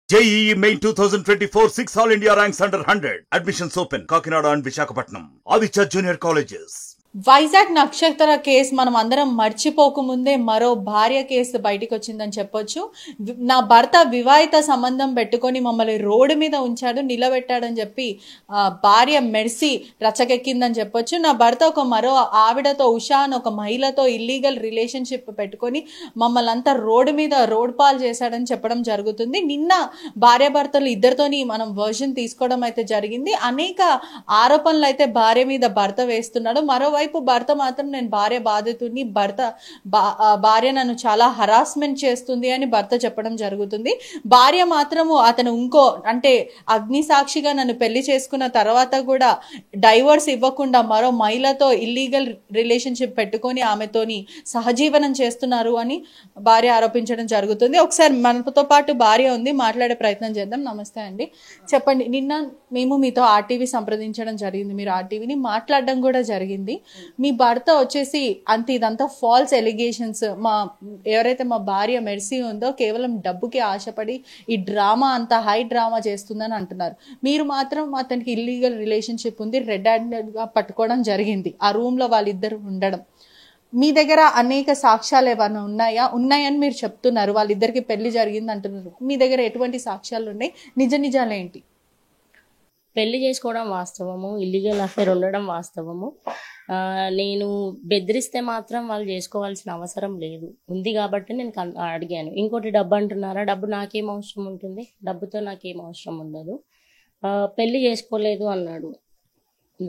JEE Main 2024 6 All India ranks under 100. Admissions open. Kakinada and Visakhapatnam. Aditya Junior Colleges. Vizag నక్షత్ర case మనం అందరం మర్చిపోకముందే మరో భార్య కేసు బయటకు వచ్చిందని చెప్పొచ్చు. నా భర్త వివాహిత సంబంధం పెట్టుకొని మమ్మల్ని రోడ్డు మీద ఉంచాడు, నిలబెట్టాడని చెప్పి భార్య మెర్సీ రచ్చకెక్కిందని చెప్పొచ్చు. నా భర్త ఒక మరో ఆవిడతో, ఉషా అని ఒక మహిళతో ఇల్లీగల్ రిలేషన్షిప్ పెట్టుకొని మమ్మల్ని అంతా రోడ్ పాలు చేశాడని చెప్పడం జరుగుతుంది. నిన్న భార్యాభర్తలు ఇద్దరితోని మనం వర్షన్ తీసుకోవడం అయితే జరిగింది. అనేక ఆరోపణలు అయితే భార్య మీద భర్త వేస్తున్నాడు. మరోవైపు భర్త మాత్రం నేను భార్య బాధితుడిని, భార్య నన్ను చాలా హరాస్మెంట్ చేస్తుంది అని భర్త చెప్పడం జరుగుతుంది. భార్య మాత్రము అతను అంటే అగ్ని సాక్షిగా నన్ను పెళ్లి చేసుకున్న తర్వాత కూడా డైవర్స్ ఇవ్వకుండా మరో మహిళతో ఇల్లీగల్ రిలేషన్షిప్ పెట్టుకొని ఆమెతోని సహజీవనం చేస్తున్నారు అని భార్య ఆరోపించడం జరుగుతుంది. ఒకసారి మనతో పాటు భార్య ఉంది, మాట్లాడే ప్రయత్నం చేద్దాం. నమస్తే అండి, చెప్పండి. నిన్న మేము మీతో ఆర్టీవీ సంప్రదించడం జరిగింది, మీరు ఆర్టీవీని మాట్లాడడం కూడా జరిగింది. మీ భర్త వచ్చేసి ఇదంతా ఫాల్స్ ఎలిగేషన్స్, ఎవరైతే మా భార్య మెర్సీ ఉందో కేవలం డబ్బుకి ఆశపడి ఈ డ్రామా అంతా హై డ్రామా చేస్తుందని అంటున్నారు. మీరు మాత్రం అతనికి ఇల్లీగల్ రిలేషన్షిప్ ఉంది, రెడ్ హ్యాండెడ్ గా పట్టుకోవడం జరిగింది, ఆ రూమ్ లో వాళ్ళిద్దరు ఉండడం. మీ దగ్గర అనేక సాక్ష్యాలు ఏమైనా ఉన్నాయని మీరు చెప్తున్నారు. వాళ్ళిద్దరికి పెళ్లి జరిగింది అంటున్నారు. మీ దగ్గర ఎటువంటి సాక్ష్యాలు ఉన్నాయి? నిజాలేంటి? పెళ్లి చేసుకోవడం వాస్తవము, ఇల్లీగల్ అఫేర్ ఉండడం వాస్తవము. నేను బెదిరిస్తే మాత్రం వాళ్ళు చేసుకోవాల్సిన అవసరం లేదు, ఉంది కాబట్టి నేను అడిగాను. ఇంకోటి డబ్బు అంటున్నారా, డబ్బు నాకేం అవసరం ఉంటుంది, డబ్బుతో నాకేం అవసరం ఉండదు. పెళ్లి చేసుకోలేదు అన్నాడు,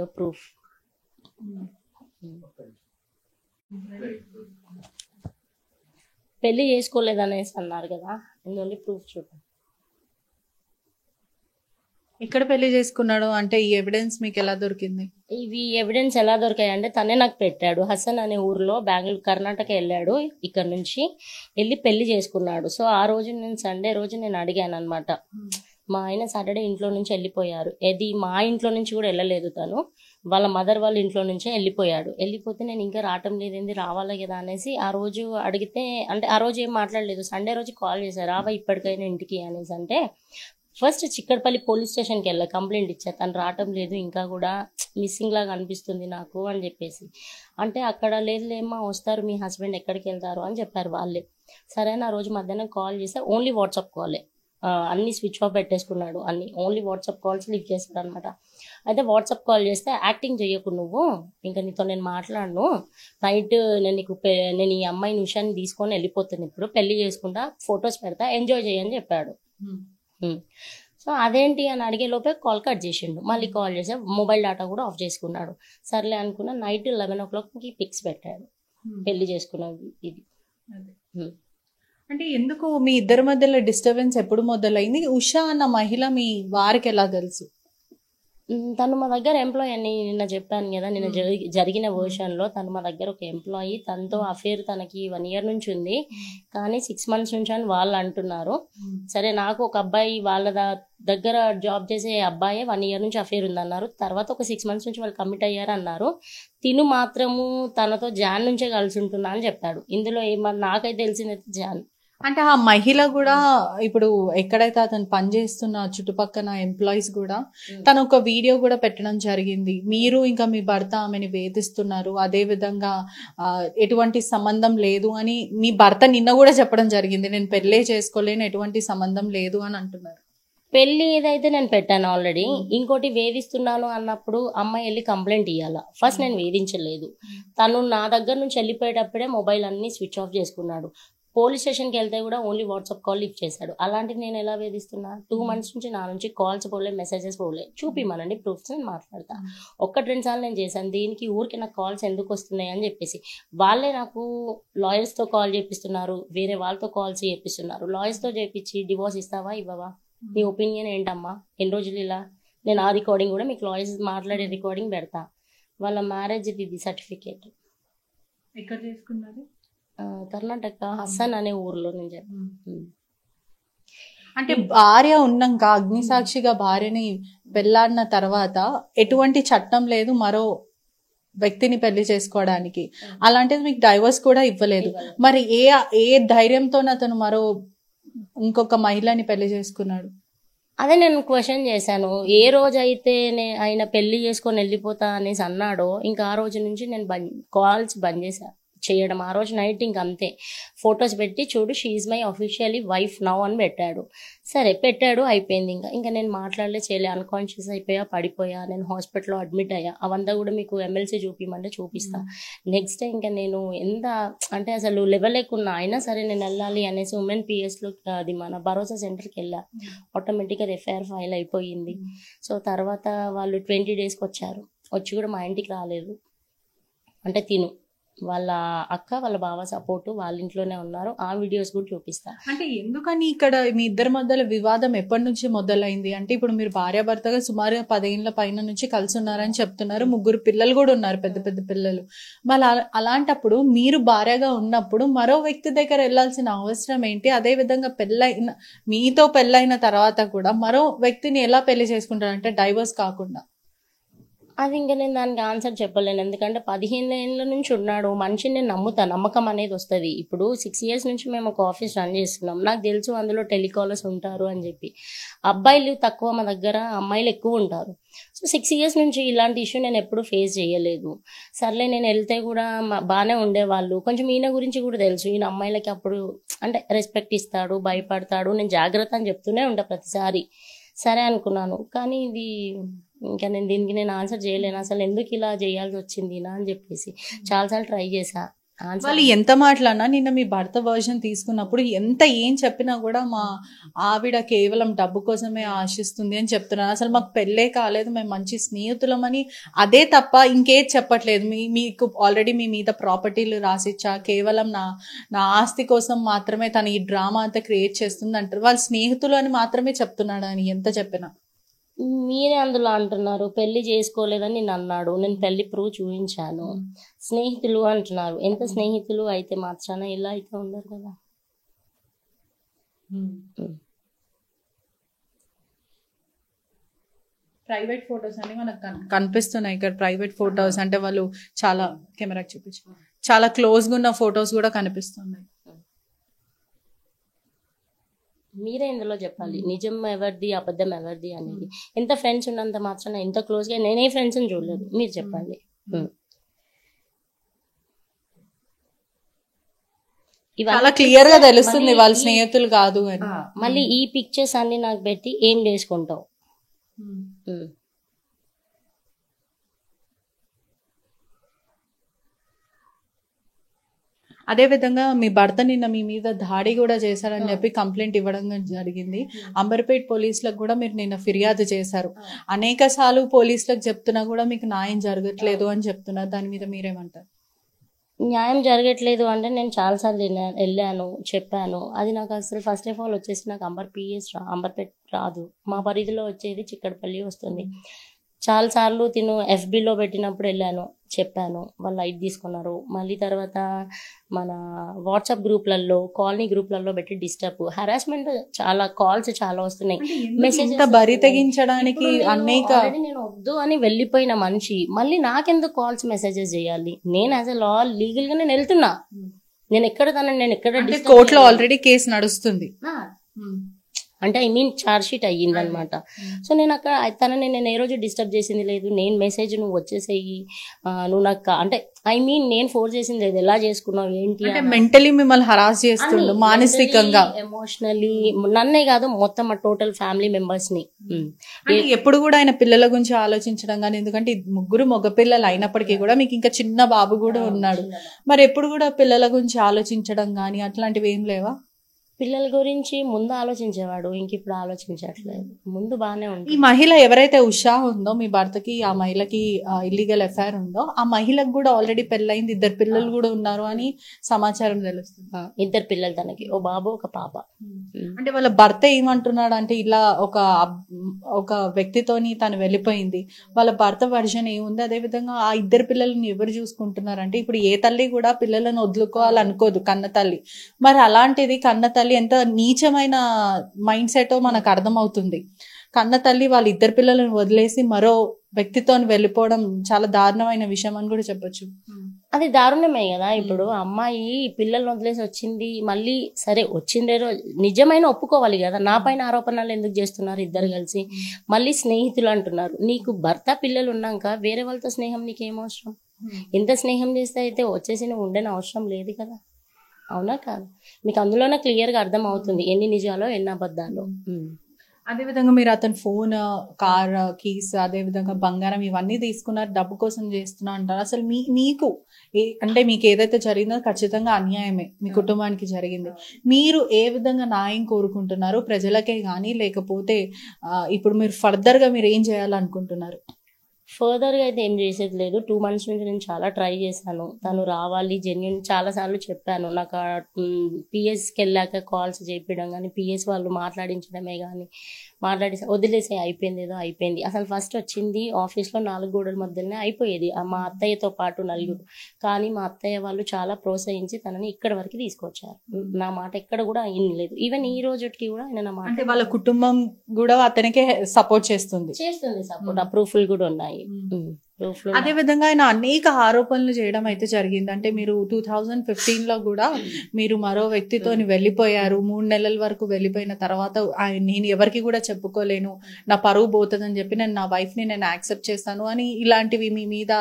నో ప్రూఫ్. పెళ్లి చేసుకోలేదు అనేసి అన్నారు కదా, ఓన్లీ ప్రూఫ్ చూడండి. ఇక్కడ పెళ్లి చేసుకున్నాడు అంటే ఈ ఎవిడెన్స్ మీకు ఎలా దొరికింది? ఇవి ఎవిడెన్స్ ఎలా దొరికాయి అంటే తనే నాకు పెట్టాడు. హసన్ అనే ఊర్లో బెంగళూరు, కర్ణాటక వెళ్ళాడు, ఇక్కడ నుంచి వెళ్ళి పెళ్లి చేసుకున్నాడు. సో ఆ రోజు నేను సండే రోజు నేను అడిగాను అనమాట. మా ఆయన సాటర్డే ఇంట్లో నుంచి వెళ్ళిపోయారు. అది మా ఇంట్లో నుంచి కూడా వెళ్ళలేదు, తను వాళ్ళ మదర్ వాళ్ళ ఇంట్లో నుంచే వెళ్ళిపోయాడు. వెళ్ళిపోతే నేను ఇంకా రావటం లేదేంది, రావాలా కదా అనేసి ఆ రోజు అడిగితే, అంటే ఆ రోజు ఏం మాట్లాడలేదు. సండే రోజు కాల్ చేశారు, రావా ఇప్పటికైనా ఇంటికి అనేసి. అంటే ఫస్ట్ చిక్కడపల్లి పోలీస్ స్టేషన్కి వెళ్ళా, కంప్లైంట్ ఇచ్చా, తను రావటం లేదు, ఇంకా కూడా మిస్సింగ్ లాగా అనిపిస్తుంది నాకు అని చెప్పేసి. అంటే అక్కడ లేదులేమ్మా వస్తారు, మీ హస్బెండ్ ఎక్కడికి వెళ్తారు అని చెప్పారు వాళ్ళే. సరే ఆ రోజు మధ్యాహ్నం కాల్ చేస్తే ఓన్లీ వాట్సాప్ కాలే, అన్ని స్విచ్ ఆఫ్ పెట్టేసుకున్నాడు, అన్ని ఓన్లీ వాట్సాప్ కాల్స్ లిఫ్ట్ చేస్తాడు అనమాట. అయితే వాట్సాప్ కాల్ చేస్తే యాక్టింగ్ చెయ్యకు నువ్వు, ఇంకా నీతో నేను మాట్లాడను, నైట్ నేను ఈ అమ్మాయిని విషయాన్ని తీసుకొని వెళ్ళిపోతాను, ఇప్పుడు పెళ్లి చేసుకుంటా, ఫొటోస్ పెడతా, ఎంజాయ్ చేయని చెప్పాడు. సో అదేంటి అని అడిగే లోపే కాల్ కట్ చేసిండు. మళ్ళీ కాల్ చేసా, మొబైల్ డేటా కూడా ఆఫ్ చేసుకున్నాడు. సర్లే అనుకున్నా, నైట్ 11 o'clockకి పిక్స్ పెట్టాడు పెళ్లి చేసుకున్నది. ఇది అంటే ఎందుకు మీ ఇద్దరి మధ్యలో డిస్టర్బెన్స్ ఎప్పుడు మొదలైంది? ఉషా అన్న మహిళ మీ వారికి ఎలా తెలుసు? తను మా దగ్గర ఎంప్లాయీ అని నిన్న చెప్పాను కదా, నిన్న జరిగిన వర్షన్లో తను మా దగ్గర ఒక ఎంప్లాయీ, తనతో అఫేర్ తనకి 1 year నుంచి ఉంది, కానీ 6 months నుంచి అని వాళ్ళు అంటున్నారు. సరే, నాకు ఒక అబ్బాయి వాళ్ళ దగ్గర జాబ్ చేసే అబ్బాయి 1 year నుంచి అఫేర్ ఉందన్నారు. తర్వాత ఒక 6 months నుంచి వాళ్ళు కమిట్ అయ్యారు అన్నారు. తిను మాత్రము తనతో జాన్ నుంచే కలిసి ఉంటున్నా అని చెప్పాడు. ఇందులో ఏమన్నా నాకైతే తెలిసిందైతే జాన్. అంటే ఆ మహిళ కూడా ఇప్పుడు ఎక్కడైతే అతను పనిచేస్తున్న చుట్టుపక్కల ఎంప్లాయీస్ కూడా తను ఒక వీడియో కూడా పెట్టడం జరిగింది, మీరు ఇంకా మీ భర్త ఆమెని వేధిస్తున్నారు, అదే విధంగా ఎటువంటి సంబంధం లేదు అని మీ భర్త నిన్న కూడా చెప్పడం జరిగింది, నేను పెళ్ళే చేసుకోలేను, ఎటువంటి సంబంధం లేదు అని అంటున్నారు. పెళ్లి ఏదైతే నేను పెట్టాను ఆల్రెడీ. ఇంకోటి వేధిస్తున్నాను అన్నప్పుడు అమ్మాయి వెళ్ళి కంప్లైంట్ ఇవ్వాలా. ఫస్ట్ నేను వేధించలేదు, తను నా దగ్గర నుంచి వెళ్ళిపోయేటప్పుడే మొబైల్ అన్ని స్విచ్ ఆఫ్ చేసుకున్నాడు. పోలీస్ స్టేషన్కి వెళ్తే కూడా ఓన్లీ వాట్సాప్ కాల్ లిఫ్ట్ చేశాడు. అలాంటిది నేను ఎలా వేధిస్తున్నా? 2 months నుంచి నా నుంచి కాల్స్ పోలే, మెసేజెస్ పోలే. చూపిమనండి ప్రూఫ్స్, నేను మాట్లాడతా. 1-2 సార్లు నేను చేశాను, దీనికి ఊరికి నాకు కాల్స్ ఎందుకు వస్తున్నాయి అని చెప్పేసి. వాళ్ళే నాకు లాయర్స్తో కాల్ చేపిస్తున్నారు, వేరే వాళ్ళతో కాల్స్ చేపిస్తున్నారు. లాయర్స్తో చేపించి డివోర్స్ ఇస్తావా ఇవ్వవా, నీ ఒపీనియన్ ఏంటమ్మా, ఎన్ని రోజులు ఇలా. నేను ఆ రికార్డింగ్ కూడా మీకు లాయర్స్ మాట్లాడే రికార్డింగ్ పెడతా. వాళ్ళ మ్యారేజ్ ఇది సర్టిఫికేట్. ఎక్కడ చేసుకున్నారు? కర్ణాటక, హసన్ అనే ఊర్లో నుంచి. అంటే భార్య ఉన్నాక, అగ్నిసాక్షిగా భార్యని పెళ్లాడిన తర్వాత ఎటువంటి చట్టం లేదు మరో వ్యక్తిని పెళ్లి చేసుకోవడానికి, అలాంటిది మీకు డైవర్స్ కూడా ఇవ్వలేదు. మరి ఏ ధైర్యంతో అతను మరో ఇంకొక మహిళని పెళ్లి చేసుకున్నాడు? అదే నేను క్వశ్చన్ చేశాను. ఏ రోజైతే ఆయన పెళ్లి చేసుకొని వెళ్ళిపోతా అనేసి అన్నాడో ఇంకా ఆ రోజు నుంచి నేను కాల్స్ బంద్ చేశా చేయడం. ఆ రోజు నైట్ ఇంక అంతే, ఫొటోస్ పెట్టి చూడు she my officially wife now అని పెట్టాడు. సరే పెట్టాడు, అయిపోయింది. ఇంకా నేను మాట్లాడలే, చేయలే, అన్కాన్షియస్ అయిపోయా, పడిపోయా, నేను హాస్పిటల్లో అడ్మిట్ అయ్యా. అవంతా కూడా మీకు ఎమ్మెల్సీ చూపిమంటే చూపిస్తా. నెక్స్ట్ డే ఇంకా నేను ఎంత అంటే అసలు లేవలేకున్నా, అయినా సరే నేను వెళ్ళాలి అనేసి ఉమెన్ పిఎస్లో అది మన భరోసా సెంటర్కి వెళ్ళా. ఆటోమేటిక్గా ఎఫ్ఐఆర్ ఫైల్ అయిపోయింది. సో తర్వాత వాళ్ళు 20 daysకి వచ్చారు. వచ్చి కూడా మా ఇంటికి రాలేదు. అంటే వాళ్ళ అక్క వాళ్ళ బావ సపోర్టు వాళ్ళ ఇంట్లోనే ఉన్నారు. ఆ వీడియోస్ కూడా చూపిస్తా. అంటే ఎందుకని ఇక్కడ మీ ఇద్దరి మధ్యలో వివాదం ఎప్పటి నుంచి మొదలైంది? అంటే ఇప్పుడు మీరు భార్యాభర్తగా సుమారుగా 10 ఏళ్ల పైన నుంచి కలిసి ఉన్నారని చెప్తున్నారు. 3 పిల్లలు కూడా ఉన్నారు, పెద్ద పెద్ద పిల్లలు. మళ్ళీ అలాంటప్పుడు మీరు భార్యగా ఉన్నప్పుడు మరో వ్యక్తి దగ్గర వెళ్లాల్సిన అవసరం ఏంటి? అదే విధంగా మీతో పెళ్ళైన తర్వాత కూడా మరో వ్యక్తిని ఎలా పెళ్లి చేసుకుంటారు, అంటే డైవర్స్ కాకుండా? అది ఇంకా నేను దానికి ఆన్సర్ చెప్పలేను. ఎందుకంటే 15 ఏళ్ళ నుంచి ఉన్నాడు మనిషిని, నేను నమ్ముతా, నమ్మకం అనేది వస్తుంది. ఇప్పుడు 6 years నుంచి మేము ఒక ఆఫీస్ రన్ చేస్తున్నాం. నాకు తెలుసు అందులో టెలికాలర్స్ ఉంటారు అని చెప్పి. అబ్బాయిలు తక్కువ మా దగ్గర, అమ్మాయిలు ఎక్కువ ఉంటారు. సో 6 years నుంచి ఇలాంటి ఇష్యూ నేను ఎప్పుడు ఫేస్ చేయలేదు. సర్లే నేను వెళ్తే కూడా బాగానే ఉండేవాళ్ళు. కొంచెం ఈయన గురించి కూడా తెలుసు, ఈయన అమ్మాయిలకి అప్పుడు అంటే రెస్పెక్ట్ ఇస్తాడు, భయపడతాడు, నేను జాగ్రత్త అని చెప్తూనే ఉంటా ప్రతిసారి. సరే అనుకున్నాను. కానీ ఇది ఇంకా దీనికి నేను ఆన్సర్ చేయలేను. అసలు ఎందుకు ఇలా చేయాల్సి వచ్చింది నా అని చెప్పేసి చాలాసార్లు ట్రై చేశా. వాళ్ళు ఎంత మాట్లాడినా, నిన్న మీ భర్త వర్షన్ తీసుకున్నప్పుడు ఎంత ఏం చెప్పినా కూడా మా ఆవిడ కేవలం డబ్బు కోసమే ఆశిస్తుంది అని చెప్తున్నారు. అసలు మాకు పెళ్ళే కాలేదు, మేము మంచి స్నేహితులమని, అదే తప్ప ఇంకేది చెప్పట్లేదు. మీకు ఆల్రెడీ మీ మీద ప్రాపర్టీలు రాసిచ్చా, కేవలం నా ఆస్తి కోసం మాత్రమే తను ఈ డ్రామా అంతా క్రియేట్ చేస్తుంది అంటారు. వాళ్ళ స్నేహితులు అని మాత్రమే చెప్తున్నాడు అని ఎంత చెప్పినా. మీరే అందులో అంటున్నారు పెళ్లి చేసుకోలేదని నేను అన్నాడు, నేను పెళ్లి ప్రూవ్ చూపించాను. స్నేహితులు అంటున్నారు. ఎంత స్నేహితులు అయితే మాత్రాన ఇలా అయితే ఉండరు కదా. ప్రైవేట్ ఫొటోస్ అని మనకు కనిపిస్తున్నాయి ఇక్కడ. ప్రైవేట్ ఫొటోస్ అంటే వాళ్ళు చాలా, కెమెరాకి చూపించు, చాలా క్లోజ్గా ఉన్న ఫొటోస్ కూడా కనిపిస్తున్నాయి. మీరే ఇందులో చెప్పాలి నిజం ఎవరిది, అబద్ధం ఎవరిది అనేది. ఎంత ఫ్రెండ్స్ ఉన్నంత మాత్రాన ఎంత క్లోజ్గా, నేనే ఫ్రెండ్స్ని చూడలేదు, మీరు చెప్పండి. చాలా క్లియర్ గా తెలుస్తుంది వాళ్ళ స్నేహితులు కాదు అని. మళ్ళీ ఈ పిక్చర్స్ అన్ని నాకు పెట్టి ఏం చేసుకుంటావు? అదే విధంగా మీ భర్త నిన్న మీ మీద దాడి కూడా చేశారని చెప్పి కంప్లైంట్ ఇవ్వడం జరిగింది. అంబర్పేట్ పోలీసులకు కూడా మీరు నిన్న ఫిర్యాదు చేశారు. అనేక సార్లు పోలీసులకు చెప్తున్నా కూడా మీకు న్యాయం జరగట్లేదు అని చెప్తున్నారు. దాని మీద మీరేమంటారు? న్యాయం జరగట్లేదు అంటే నేను చాలాసార్లు వెళ్ళాను, చెప్పాను. అది నాకు అసలు ఫస్ట్ ఆఫ్ ఆల్ వచ్చేసి నాకు అంబర్పేట్ రాదు. మా పరిధిలో వచ్చేది చిక్కడపల్లి వస్తుంది. చాలాసార్లు FBలో పెట్టినప్పుడు వెళ్ళాను, చెప్పాను, వాళ్ళు లైట్ తీసుకున్నారు. మళ్ళీ తర్వాత మన వాట్సాప్ గ్రూప్లలో, కాలనీ గ్రూప్లలో పెట్టి డిస్టర్బ్, హరాస్మెంట్, చాలా కాల్స్ చాలా వస్తున్నాయి. మెసేజ్ బరి తెగించడానికి అనేక, నేను వద్దు అని వెళ్ళిపోయిన మనిషి మళ్ళీ నాకెందుకు కాల్స్ మెసేజెస్ చేయాలి? నేను యాజ్ ఎ లా లీగల్ గా నేను వెళ్తున్నా, నేను ఎక్కడ కోర్టులో ఆల్రెడీ కేసు నడుస్తుంది. అంటే ఛార్జ్ షీట్ అయ్యింది అనమాట. సో నేను అక్కడ తనని నేను ఏ రోజు డిస్టర్బ్ చేసింది లేదు. నేను మెసేజ్ నువ్వు వచ్చేసేయి, నువ్వు నాకు అంటే నేను ఫోర్స్ చేసింది లేదు. ఎలా చేసుకున్నావు ఏంటి, మెంటలీ మిమ్మల్ని హరాస్ చేస్తుండు, మానసికంగా, ఎమోషనలీ, నన్నే కాదు మొత్తం టోటల్ ఫ్యామిలీ మెంబర్స్ ని. ఎప్పుడు కూడా ఆయన పిల్లల గురించి ఆలోచించడం కానీ, ఎందుకంటే 3 మగ పిల్లలు అయినప్పటికీ కూడా మీకు ఇంకా చిన్న బాబు కూడా ఉన్నాడు, మరి ఎప్పుడు కూడా పిల్లల గురించి ఆలోచించడం కానీ అట్లాంటివి ఏం లేవా? పిల్లల గురించి ముందు ఆలోచించేవాడు, ఇంక ఇప్పుడు ఆలోచించట్లేదు. ముందు బాగానే ఉంది. ఈ మహిళ ఎవరైతే ఉషా ఉందో మీ భర్తకి, ఆ మహిళకి ఇల్లీగల్ ఎఫ్ఐఆర్ ఉందో, ఆ మహిళకు కూడా ఆల్రెడీ పెళ్ళైంది, 2 పిల్లలు కూడా ఉన్నారు అని సమాచారం తెలుస్తుంది. 2 పిల్లలు తనకి, ఓ బాబు ఒక పాప. అంటే వాళ్ళ భర్త ఏమంటున్నాడు అంటే, ఇలా ఒక వ్యక్తితోని తను వెళ్ళిపోయింది, వాళ్ళ భర్త వర్షన్ ఏముంది, అదే విధంగా ఆ 2 పిల్లల్ని ఎవరు చూసుకుంటున్నారు అంటే, ఇప్పుడు ఏ తల్లి కూడా పిల్లలను వదులుకోవాలనుకోదు, కన్న తల్లి. మరి అలాంటిది కన్న తల్లి ఎంత నీచమైన మైండ్ సెట్ మనకు అర్థమవుతుంది. కన్న తల్లి వాళ్ళ 2 పిల్లలను వదిలేసి మరో వ్యక్తితో వెళ్ళిపోవడం చాలా దారుణమైన విషయం అని కూడా చెప్పొచ్చు. అది దారుణమే కదా. ఇప్పుడు అమ్మాయి పిల్లల్ని వదిలేసి వచ్చింది, మళ్ళీ సరే వచ్చిందే రోజు నిజమైన ఒప్పుకోవాలి కదా. నా పైన ఆరోపణలు ఎందుకు చేస్తున్నారు ఇద్దరు కలిసి? మళ్ళీ స్నేహితులు అంటున్నారు. నీకు భర్త పిల్లలు ఉన్నాక వేరే వాళ్ళతో స్నేహం నీకేం అవసరం? ఎంత స్నేహం చేస్తే అయితే వచ్చేసి నువ్వు ఉండని అవసరం లేదు కదా. అవునా కాదు? మీకు అందులోనే క్లియర్గా అర్థం అవుతుంది ఎన్ని నిజాలో ఎన్ని అబద్ధాలో. అదేవిధంగా మీరు అతని ఫోన్, కార్ కీస్, అదేవిధంగా బంగారం ఇవన్నీ తీసుకున్నారు, డబ్బు కోసం చేస్తున్నా అంటారు. అసలు మీకు అంటే మీకు ఏదైతే జరిగిందో ఖచ్చితంగా అన్యాయమే, మీ కుటుంబానికి జరిగింది. మీరు ఏ విధంగా న్యాయం కోరుకుంటున్నారు? ప్రజలకే కానీ లేకపోతే ఇప్పుడు మీరు ఫర్దర్గా మీరు ఏం చేయాలనుకుంటున్నారు? ఫర్దర్గా అయితే ఏం చేసేది లేదు. 2 months నుంచి నేను చాలా ట్రై చేశాను. తను రావాలి జెన్యున్, చాలాసార్లు చెప్పాను. నాకు పిఎస్కి వెళ్ళాక కాల్స్ చేపించడం కానీ, పిఎస్ వాళ్ళు మాట్లాడించడమే కానీ మాట్లాడి వదిలేసే అయిపోయింది, ఏదో అయిపోయింది. అసలు ఫస్ట్ వచ్చింది ఆఫీస్లో 4 గోడల మధ్యలోనే అయిపోయేది మా అత్తయ్యతో పాటు 4. కానీ మా అత్తయ్య వాళ్ళు చాలా ప్రోత్సహించి తనని ఇక్కడ వరకు తీసుకొచ్చారు. నా మాట ఎక్కడ కూడా లేదు. ఈవెన్ ఈ రోజుకి కూడా ఆయన నా మాట, అంటే వాళ్ళ కుటుంబం కూడా అతనికే సపోర్ట్ చేస్తుంది సపోర్ట్. ఆ ప్రూఫ్లు కూడా ఉన్నాయి. అదే విధంగా ఆయన అనేక ఆరోపణలు చేయడం అయితే జరిగింది. అంటే మీరు 2015లో కూడా మీరు మరో వ్యక్తితో వెళ్ళిపోయారు, 3 నెలల వరకు వెళ్ళిపోయిన తర్వాత నేను ఎవరికి కూడా చెప్పుకోలేను, నా పరువు పోతుందని చెప్పి నేను నా వైఫ్ ని నేను యాక్సెప్ట్ చేస్తాను అని ఇలాంటివి మీ మీద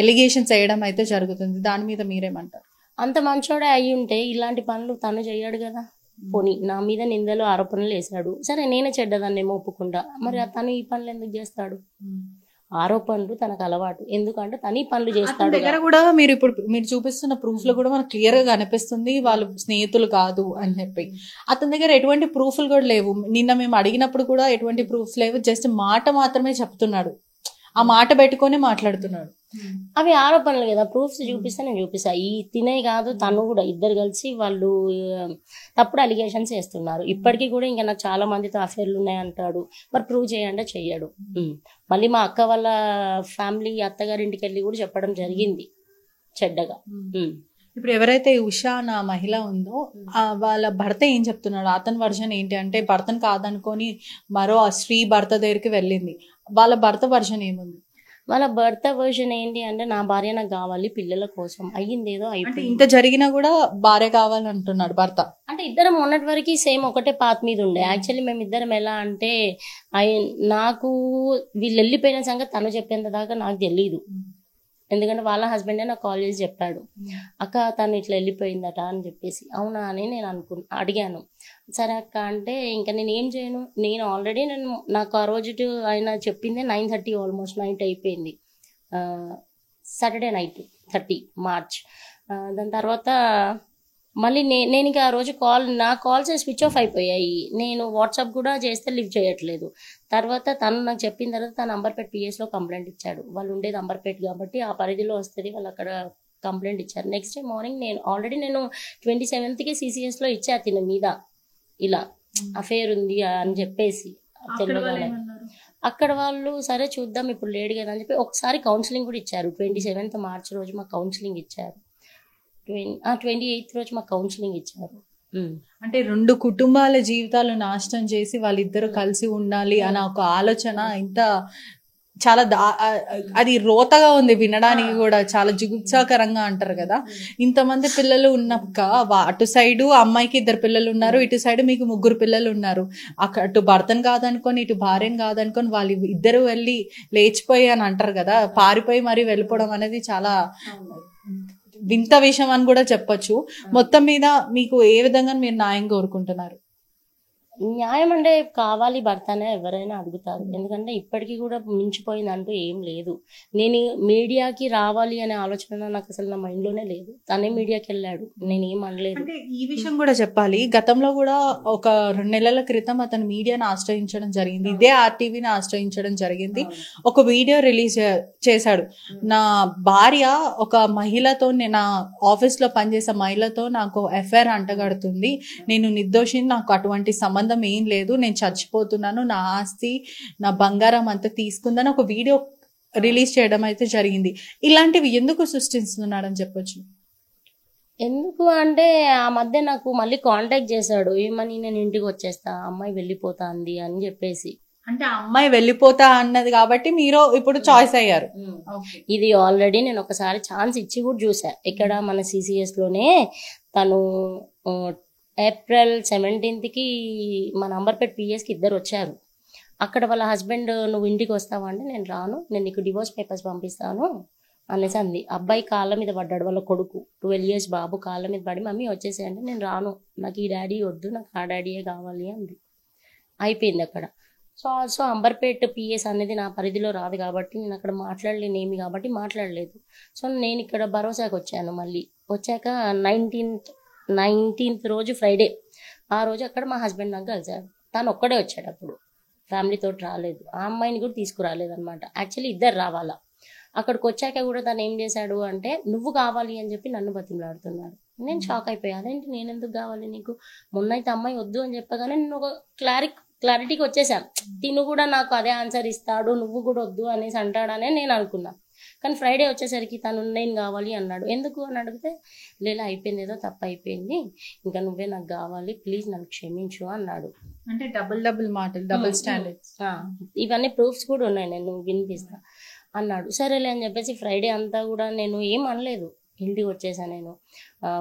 ఎలిగేషన్స్ వేయడం అయితే జరుగుతుంది. దాని మీద మీరేమంటారు? అంత మంచోడే అయి ఉంటే ఇలాంటి పనులు తను చేయడు కదా. పోనీ నా మీద నిందలు ఆరోపణలు వేసాడు, సరే నేనే చెడ్డదాన్నేమో ఒప్పుకుంటా. మరి తను ఈ పనులు ఎందుకు చేస్తాడు? ఆరోపణలు తనకు అలవాటు. ఎందుకంటే తను ఈ పనులు చేస్తాడు. దగ్గర కూడా మీరు చూపిస్తున్న ప్రూఫ్ లో కూడా మనకు క్లియర్ గా కనిపిస్తుంది వాళ్ళు స్నేహితులు కాదు అని చెప్పి. అతని దగ్గర ఎటువంటి ప్రూఫ్లు కూడా లేవు. నిన్న మేము అడిగినప్పుడు కూడా ఎటువంటి ప్రూఫ్స్ లేవు, జస్ట్ మాట మాత్రమే చెప్తున్నాడు, ఆ మాట పెట్టుకొని మాట్లాడుతున్నాడు. అవి ఆరోపణలు కదా. ప్రూఫ్స్ చూపిస్తే నేను చూపిస్తా. ఈ తినే కాదు తను కూడా, ఇద్దరు కలిసి వాళ్ళు తప్పుడు అలిగేషన్స్ వేస్తున్నారు. ఇప్పటికీ కూడా ఇంకా నాకు చాలా మందితో అఫేర్లు ఉన్నాయంటాడు. మరి ప్రూవ్ చేయంటే చెయ్యడు. మళ్ళీ మా అక్క వాళ్ళ ఫ్యామిలీ అత్తగారింటికి వెళ్ళి కూడా చెప్పడం జరిగింది చెడ్డగా. ఇప్పుడు ఎవరైతే ఉషా అన్న మహిళ ఉందో వాళ్ళ భర్త ఏం చెప్తున్నాడు? అతని వర్షన్ ఏంటి అంటే భర్తను కాదనుకొని మరో స్త్రీ భర్త దగ్గరికి వెళ్ళింది. వాళ్ళ భర్త వర్షన్ ఏముంది? వాళ్ళ భర్త వర్షన్ ఏంటి అంటే నా భార్య నాకు కావాలి పిల్లల కోసం, అయ్యింది ఏదో అయిపోయింది. ఇంత జరిగినా కూడా భార్య కావాలంటున్నాడు భర్త. అంటే ఇద్దరం మొన్నటి వరకు సేమ్ ఒకటే పాత్ మీద ఉండే. యాక్చువల్లీ మేము ఇద్దరం ఎలా అంటే నాకు వీళ్ళు వెళ్ళిపోయిన సంగతి తను చెప్పేంత దాకా నాకు తెలీదు. ఎందుకంటే వాళ్ళ హస్బెండే నాకు కాల్ చేసి చెప్పాడు, అక్క తను ఇట్లా వెళ్ళిపోయిందట అని చెప్పేసి. అవునా అని నేను అడిగాను. సరే అక్క అంటే ఇంకా నేను ఏం చేయను, నేను ఆల్రెడీ నాకు ఆ రోజు ఆయన చెప్పిందే 9:30 ఆల్మోస్ట్ నైట్ అయిపోయింది, సాటర్డే నైట్ 30 మార్చ్. దాని తర్వాత మళ్ళీ నేను ఇంకా ఆ రోజు నా కాల్స్ స్విచ్ ఆఫ్ అయిపోయాయి. నేను వాట్సాప్ కూడా చేస్తే లిఫ్ట్ చేయట్లేదు. తర్వాత తను నాకు చెప్పిన తర్వాత తను అంబర్పేట పిఎస్లో కంప్లైంట్ ఇచ్చాడు. వాళ్ళు ఉండేది అంబర్పేట కాబట్టి ఆ పరిధిలో వస్తుంది, వాళ్ళు అక్కడ కంప్లైంట్ ఇచ్చారు. నెక్స్ట్ డే మార్నింగ్ నేను 27కి సిసిఎస్లో ఇచ్చా తిన మీద ఇలా అఫేర్ ఉంది అని చెప్పేసి తెలియగానే. అక్కడ వాళ్ళు సరే చూద్దాం ఇప్పుడు లేడు కదా అని చెప్పి ఒకసారి కౌన్సిలింగ్ కూడా ఇచ్చారు. 27th మార్చ్ రోజు మాకు కౌన్సిలింగ్ ఇచ్చారు. 28th రోజు మాకు కౌన్సిలింగ్ ఇచ్చారు. అంటే 2 కుటుంబాల జీవితాలు నాశనం చేసి వాళ్ళిద్దరు కలిసి ఉండాలి అన్న ఒక ఆలోచన ఇంత చాలా అది రోతగా ఉంది వినడానికి కూడా, చాలా జుగుప్సాకరంగా అంటారు కదా. ఇంతమంది పిల్లలు ఉన్నాక అటు సైడు అమ్మాయికి 2 పిల్లలు ఉన్నారు, ఇటు సైడ్ మీకు 3 పిల్లలు ఉన్నారు. అటు భర్తను కాదనుకొని ఇటు భార్యను కాదనుకొని వాళ్ళు ఇద్దరు వెళ్ళి లేచిపోయి అని అంటారు కదా, పారిపోయి మరి వెళ్ళిపోవడం అనేది చాలా వింత విషయం అని కూడా చెప్పొచ్చు. మొత్తం మీద మీకు ఏ విధంగా మీరు న్యాయం కోరుకుంటున్నారు? న్యాయం అంటే కావాలి భర్తనే ఎవరైనా అడుగుతారు. ఎందుకంటే ఇప్పటికీ కూడా మించిపోయిందంటూ ఏం లేదు. నేను మీడియాకి రావాలి అనే ఆలోచన నాకు అసలు నా మైండ్లోనే లేదు. తనే మీడియాకి వెళ్ళాడు, నేను ఏం అనలేదు. అంటే ఈ విషయం కూడా చెప్పాలి, గతంలో కూడా ఒక 2 నెలల క్రితం అతను మీడియాను ఆశ్రయించడం జరిగింది, ఇదే ఆర్టీవీని ఆశ్రయించడం జరిగింది. ఒక వీడియో రిలీజ్ చేశాడు. నా భార్య ఒక మహిళతో, నా ఆఫీస్లో పనిచేసే మహిళతో నాకు ఎఫ్ఐఆర్ అంటగడుతుంది, నేను నిర్దోషిని, నాకు అటువంటి సంబంధం ఏం లేదు, నేను చచ్చిపోతున్నాను, నా ఆస్తి నా బంగారం అంతా తీసుకుందని ఒక వీడియో రిలీజ్ చేయడం అయితే జరిగింది. ఇలాంటివి ఎందుకు సృష్టిస్తున్నాడని చెప్పొచ్చు? ఎందుకు అంటే ఆ మధ్య నాకు మళ్ళీ కాంటాక్ట్ చేశాడు, ఏమని నేను ఇంటికి వచ్చేస్తా, అమ్మాయి వెళ్ళిపోతాంది అని చెప్పేసి. అంటే అమ్మాయి వెళ్ళిపోతా అన్నది కాబట్టి మీరు ఇప్పుడు చాయిస్ అయ్యారు. ఇది ఆల్రెడీ నేను ఒకసారి ఛాన్స్ ఇచ్చి కూడా చూసా. ఇక్కడ మన సిసిఎస్ లోనే తను ఏప్రిల్ 17కి మన అంబర్పేట్ పిఎస్కి ఇద్దరు వచ్చారు. అక్కడ వాళ్ళ హస్బెండ్ నువ్వు ఇంటికి వస్తావా అంటే నేను రాను, నేను నీకు డివోర్స్ పేపర్స్ పంపిస్తాను అనేసి అంది. అబ్బాయి కాళ్ళ మీద పడ్డాడు, వాళ్ళ కొడుకు 12 years బాబు కాళ్ళ మీద పడి మమ్మీ వచ్చేసి అంటే నేను రాను, నాకు ఈ డాడీ వద్దు, నాకు ఆ డాడీయే కావాలి అంది. అయిపోయింది అక్కడ. సో అంబర్పేట్ పిఎస్ అనేది నా పరిధిలో రాదు కాబట్టి నేను అక్కడ మాట్లాడలేనేమి కాబట్టి మాట్లాడలేదు. సో నేను ఇక్కడ భరోసాకి వచ్చాను. మళ్ళీ వచ్చాక 19th రోజు ఫ్రైడే, ఆ రోజు అక్కడ మా హస్బెండ్ నాకు కలిసాడు. తను ఒక్కడే వచ్చాడు, అప్పుడు ఫ్యామిలీతో రాలేదు, ఆ అమ్మాయిని కూడా తీసుకురాలేదు అనమాట. యాక్చువల్లీ ఇద్దరు రావాలా. అక్కడికి వచ్చాక కూడా తను ఏం చేశాడు అంటే నువ్వు కావాలి అని చెప్పి నన్ను బతిమలాడుతున్నాడు. నేను షాక్ అయిపోయా, అదేంటి నేను ఎందుకు కావాలి నీకు, మొన్నైతే అమ్మాయి వద్దు అని చెప్పగానే నేను ఒక క్లారిటీకి వచ్చేసాను. తిను కూడా నాకు అదే ఆన్సర్ ఇస్తాడు, నువ్వు కూడా వద్దు అనేసి అంటాడనే నేను అనుకున్నా. కానీ ఫ్రైడే వచ్చేసరికి తను నేను కావాలి అన్నాడు. ఎందుకు అని అడిగితే లేదా అయిపోయింది, ఏదో తప్పు అయిపోయింది, ఇంకా నువ్వే నాకు కావాలి, ప్లీజ్ నన్ను క్షమించు అన్నాడు. అంటే డబుల్ మాటలు, డబుల్ స్టాండర్డ్స్. ఇవన్నీ ప్రూఫ్స్ కూడా ఉన్నాయి, నేను వినిపిస్తా అన్నాడు. సరేలే అని చెప్పేసి ఫ్రైడే అంతా కూడా నేను ఏం అనలేదు, ఇంటికి వచ్చేసాను. నేను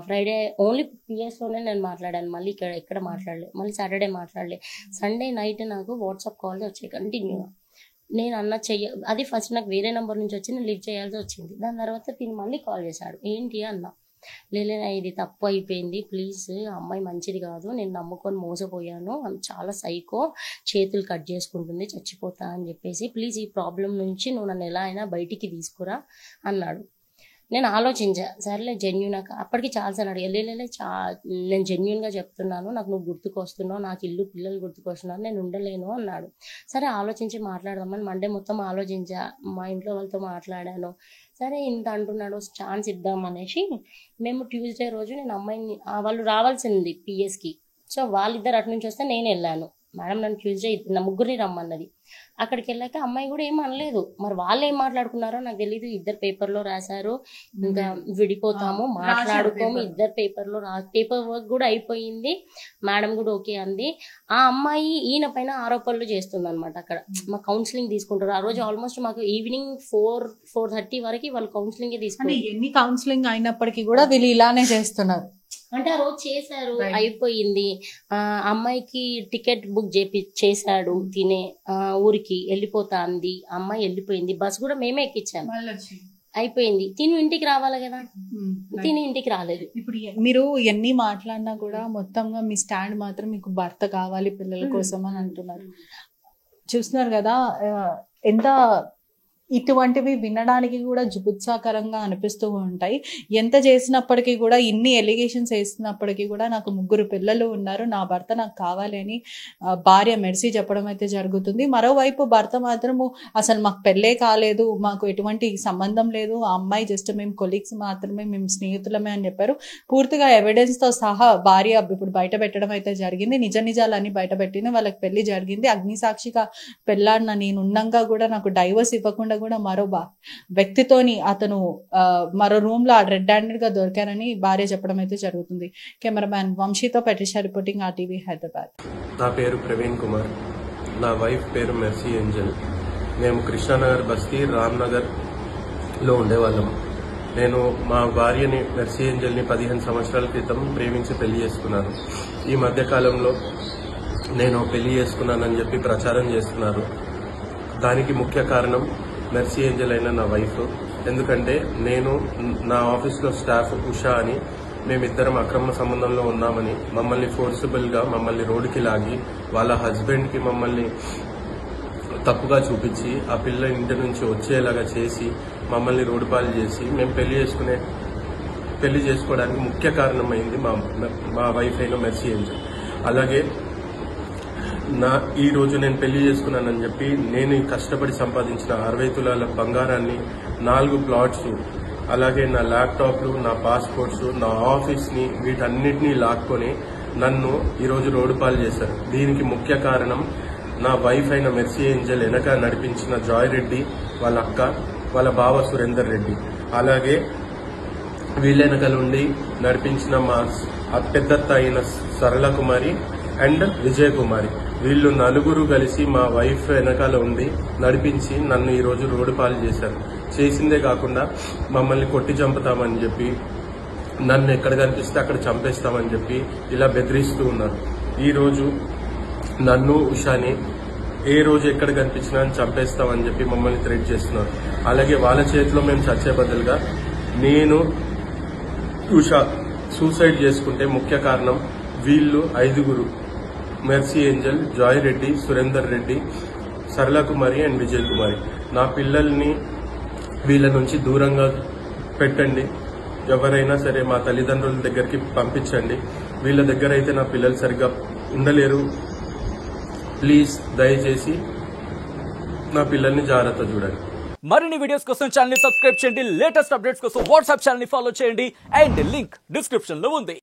ఫ్రైడే ఓన్లీ పిఎస్లోనే నేను మాట్లాడాను, మళ్ళీ ఎక్కడ మాట్లాడలేదు. మళ్ళీ సాటర్డే మాట్లాడలే. సండే నైట్ నాకు వాట్సాప్ కాల్స్ వచ్చాయి కంటిన్యూగా. నేను అన్న అది ఫస్ట్ నాకు వేరే నెంబర్ నుంచి వచ్చి నేను లిఫ్ట్ చేయాల్సి వచ్చింది. దాని తర్వాత తిని మళ్ళీ కాల్ చేశాడు. ఏంటి అన్న, లేలేనా ఇది తప్పు అయిపోయింది, ప్లీజ్ అమ్మాయి మంచిది కాదు, నేను నమ్ముకొని మోసపోయాను, చాలా సైకో, చేతులు కట్ చేసుకుంటుంది, చచ్చిపోతా అని చెప్పేసి, ప్లీజ్ ఈ ప్రాబ్లం నుంచి నువ్వు నన్ను ఎలా అయినా బయటికి తీసుకురా అన్నాడు. నేను ఆలోచించా, సరేలే జెన్యున్. అప్పటికి చాలాసార్లు అడిగా, నేను జెన్యున్గా చెప్తున్నాను, నాకు నువ్వు గుర్తుకొస్తున్నావు, నాకు ఇల్లు పిల్లలు గుర్తుకొస్తున్నావు, నేను ఉండలేను అన్నాడు. సరే ఆలోచించి మాట్లాడదామని మండే మొత్తం ఆలోచించా, మా ఇంట్లో వాళ్ళతో మాట్లాడాను. సరే ఇంత అంటున్నాడు, ఛాన్స్ ఇద్దాం అనేసి మేము ట్యూస్డే రోజు నేను అమ్మాయిని, వాళ్ళు రావాల్సింది పిఎస్కి, సో వాళ్ళిద్దరు అటు నుంచి వస్తే నేను వెళ్ళాను. మేడం నన్ను ట్యూస్డే నా ముగ్గురిని రమ్మన్నది. అక్కడికి వెళ్ళాక అమ్మాయి కూడా ఏం అనలేదు. మరి వాళ్ళు ఏం మాట్లాడుకున్నారో నాకు తెలియదు. ఇద్దరు పేపర్లో రాశారు, ఇంకా విడిపోతాము, మాట్లాడుకోము, ఇద్దరు పేపర్లో పేపర్ వర్క్ కూడా అయిపోయింది. మేడం కూడా ఓకే అంది. ఆ అమ్మాయి ఈయన పైన ఆరోపణలు చేస్తుంది అనమాట. అక్కడ మా కౌన్సిలింగ్ తీసుకుంటారు. ఆ రోజు ఆల్మోస్ట్ మాకు ఈవినింగ్ 4:30 వరకు వాళ్ళు కౌన్సిలింగ్ తీసుకుంటారు. ఎన్ని కౌన్సిలింగ్ అయినప్పటికీ కూడా వీళ్ళు ఇలానే చేస్తున్నారు. అంటే ఆ రోజు చేశారు, అయిపోయింది. అమ్మాయికి టికెట్ బుక్ చేశాడు, తినే ఊరికి వెళ్ళిపోతా అంది. అమ్మాయి వెళ్ళిపోయింది, బస్ కూడా మేమే ఎక్కించాము, అయిపోయింది. తిని ఇంటికి రావాలి కదా, తిని ఇంటికి రాలేదు. ఇప్పుడు మీరు ఎన్ని మాట్లాడినా కూడా మొత్తంగా మీ స్టాండ్ మాత్రం మీకు భర్త కావాలి పిల్లల కోసం అని అంటున్నారు. చూస్తున్నారు కదా ఎంత ఇటువంటివి వినడానికి కూడా జుగుత్సాకరంగా అనిపిస్తూ ఉంటాయి. ఎంత చేసినప్పటికీ కూడా, ఇన్ని ఎలిగేషన్స్ వేస్తున్నప్పటికీ కూడా నాకు 3 పిల్లలు ఉన్నారు, నా భర్త నాకు కావాలి అని భార్య మెర్సీ చెప్పడం అయితే జరుగుతుంది. మరోవైపు భర్త మాత్రము అసలు మాకు పెళ్ళే కాలేదు, మాకు ఎటువంటి సంబంధం లేదు, ఆ అమ్మాయి జస్ట్ మేము కొలీగ్స్ మాత్రమే, మేము స్నేహితులమే అని చెప్పారు. పూర్తిగా ఎవిడెన్స్తో సహా భార్య ఇప్పుడు బయట పెట్టడం అయితే జరిగింది. నిజాలన్నీ బయట పెట్టింది. వాళ్ళకి పెళ్లి జరిగింది, అగ్నిసాక్షిగా పెళ్ళాడిన నేను ఉన్నంగా కూడా నాకు డైవర్స్ ఇవ్వకుండా కూడా మరో వ్యక్తితోని అతను మరో రూమ్ లో రెడ్ హ్యాండెడ్ గా దొరికారని భార్య చెప్పడం అయితే జరుగుతుంది. Cameraman వంశీతో పెట్రిషా reporting RTV Hyderabad. నా పేరు ప్రవీణ్ కుమార్, నా వైఫ్ పేరు మెర్సీ ఏంజల్. మేము కృష్ణానగర్ బస్తీ రామ్నగర్ లో ఉండేవాళ్ళం. నేను మా భార్యని మెర్సీ ఏంజల్ని 15 సంవత్సరాల క్రితం ప్రేమించి పెళ్లి చేసుకున్నాను. ఈ మధ్య కాలంలో నేను పెళ్లి చేసుకున్నానని చెప్పి ప్రచారం చేస్తున్నారు. దానికి ముఖ్య కారణం మెర్సీ ఏంజల్ అయిన నా వైఫ్. ఎందుకంటే నేను నా ఆఫీస్లో స్టాఫ్ ఉషా అని మేమిద్దరం అక్రమ సంబంధంలో ఉన్నామని మమ్మల్ని ఫోర్సిబుల్గా మమ్మల్ని రోడ్డుకి లాగి వాళ్ళ హస్బెండ్కి మమ్మల్ని తప్పుగా చూపించి ఆ పిల్ల ఇంటి నుంచి వచ్చేలాగా చేసి మమ్మల్ని రోడ్డు పాలు చేసి మేము పెళ్లి చేసుకోవడానికి ముఖ్య కారణమైంది మా వైఫ్ అయిన మెర్సీ ఏంజల్. అలాగే ఈ రోజు నేను పెళ్లి చేసుకున్నానని చెప్పి నేను కష్టపడి సంపాదించిన 60 తులాల బంగారాన్ని, 4 ప్లాట్స్, అలాగే నా ల్యాప్టాప్లు, నా పాస్పోర్ట్స్, నా ఆఫీస్ని, వీటన్నిటినీ లాక్కొని నన్ను ఈరోజు రోడ్డు పాలు చేశారు. దీనికి ముఖ్య కారణం నా వైఫ్ అయిన మెర్సీ ఏంజల్ వెనక నడిపించిన జాయ్ రెడ్డి, వాళ్ళ అక్క, వాళ్ళ బావ సురేందర్ రెడ్డి, అలాగే వీళ్ళ వెనకలుండి నడిపించిన మా పెద్దత్త అయిన సరళ కుమారి అండ్ విజయ కుమారి. వీళ్ళు నలుగురు కలిసి మా వైఫ్ వెనకాల ఉండి నడిపించి నన్ను ఈ రోజు రోడ్డు పాలు చేశారు. చేసిందే కాకుండా మమ్మల్ని కొట్టి చంపుతామని చెప్పి, నన్ను ఎక్కడ కనిపిస్తే అక్కడ చంపేస్తామని చెప్పి ఇలా బెదిరిస్తూ ఉన్నారు. ఈ రోజు నన్ను ఉషాని ఏ రోజు ఎక్కడ కనిపించినా చంపేస్తామని చెప్పి మమ్మల్ని థ్రెట్ చేస్తున్నారు. అలాగే వాళ్ళ చేతిలో మేము చచ్చే బదులుగా నేను ఉషా సూసైడ్ చేసుకుంటే ముఖ్య కారణం వీళ్ళు 5 mercy Angel, Joy Reddy, Surender Reddy, సరళ కుమారి అండ్ విజయ్ కుమారి. నా పిల్లల్ని వీళ్ళ నుంచి దూరంగా పెట్టండి. ఎవరైనా సరే మా తల్లిదండ్రుల దగ్గరికి పంపించండి. వీళ్ళ దగ్గర అయితే నా పిల్లలు సరిగ్గా ఉండలేరు. ప్లీజ్ దయచేసి నా పిల్లల్ని జాగ్రత్త చూడండి. మరిన్ని వీడియోస్ కోసం ఛానల్ ని సబ్స్క్రైబ్ చేయండి. లేటెస్ట్ అప్డేట్స్ కోసం వాట్సాప్ ఛానల్ ని ఫాలో చేయండి. అండ్ లింక్ డిస్క్రిప్షన్ లో ఉంది.